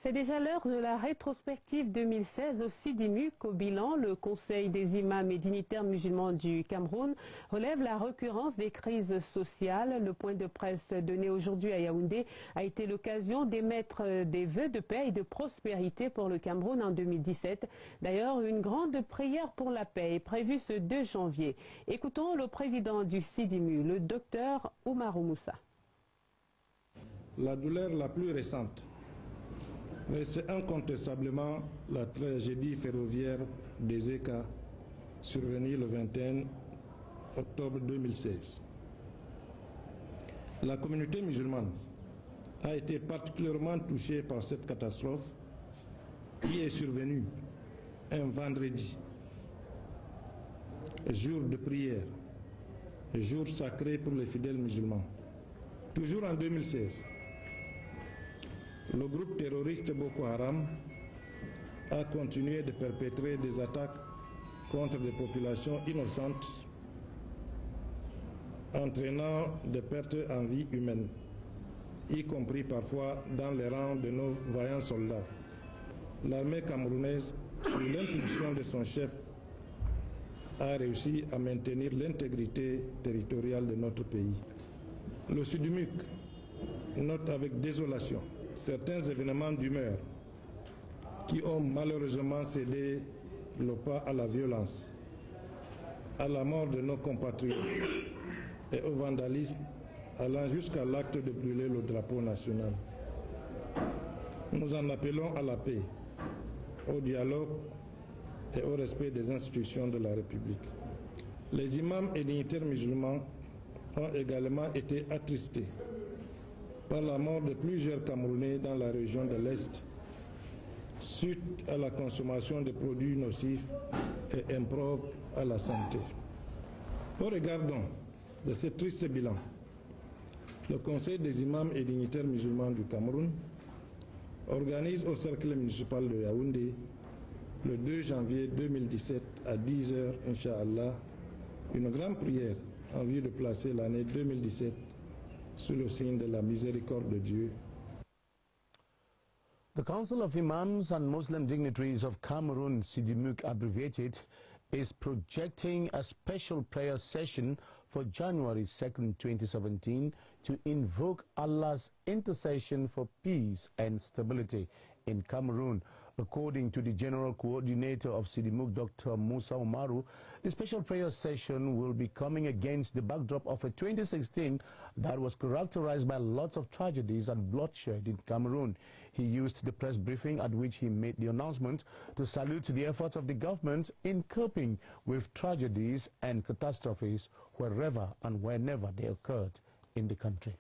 C'est déjà l'heure de la rétrospective 2016 au SIDIMUC. Au bilan, le Conseil des imams et dignitaires musulmans du Cameroun relève la récurrence des crises sociales. Le point de presse donné aujourd'hui à Yaoundé a été l'occasion d'émettre des vœux de paix et de prospérité pour le Cameroun en 2017. D'ailleurs, une grande prière pour la paix est prévue ce 2 janvier. Écoutons le président du SIDIMUC, le docteur Oumarou Moussa. La douleur la plus récente, mais c'est incontestablement la tragédie ferroviaire des ECA survenue le 21 octobre 2016. La communauté musulmane a été particulièrement touchée par cette catastrophe qui est survenue un vendredi, jour de prière, jour sacré pour les fidèles musulmans. Toujours en 2016, le groupe terroriste Boko Haram a continué de perpétrer des attaques contre des populations innocentes, entraînant des pertes en vie humaine, y compris parfois dans les rangs de nos vaillants soldats. L'armée camerounaise, sous l'impulsion de son chef, a réussi à maintenir l'intégrité territoriale de notre pays. Le SIDIMUC note avec désolation certains événements d'humeur qui ont malheureusement cédé le pas à la violence, à la mort de nos compatriotes et au vandalisme allant jusqu'à l'acte de brûler le drapeau national. Nous en appelons à la paix, au dialogue et au respect des institutions de la République. Les imams et dignitaires musulmans ont également été attristés par la mort de plusieurs Camerounais dans la région de l'Est suite à la consommation de produits nocifs et impropres à la santé. Au regard donc de ce triste bilan, le Conseil des imams et dignitaires musulmans du Cameroun organise au cercle municipal de Yaoundé le 2 janvier 2017 à 10 h, Inch'Allah, une grande prière en vue de placer l'année 2017 sous le signe de la miséricorde de Dieu. The Council of Imams and Muslim Dignitaries of Cameroon, SIDIMUC abbreviated, is projecting a special prayer session for January 2nd, 2017 to invoke Allah's intercession for peace and stability in Cameroon. According to the General Coordinator of SIDIMUC, Dr. Musa Umaru, the special prayer session will be coming against the backdrop of a 2016 that was characterized by lots of tragedies and bloodshed in Cameroon. He used the press briefing at which he made the announcement to salute the efforts of the government in coping with tragedies and catastrophes wherever and whenever they occurred in the country.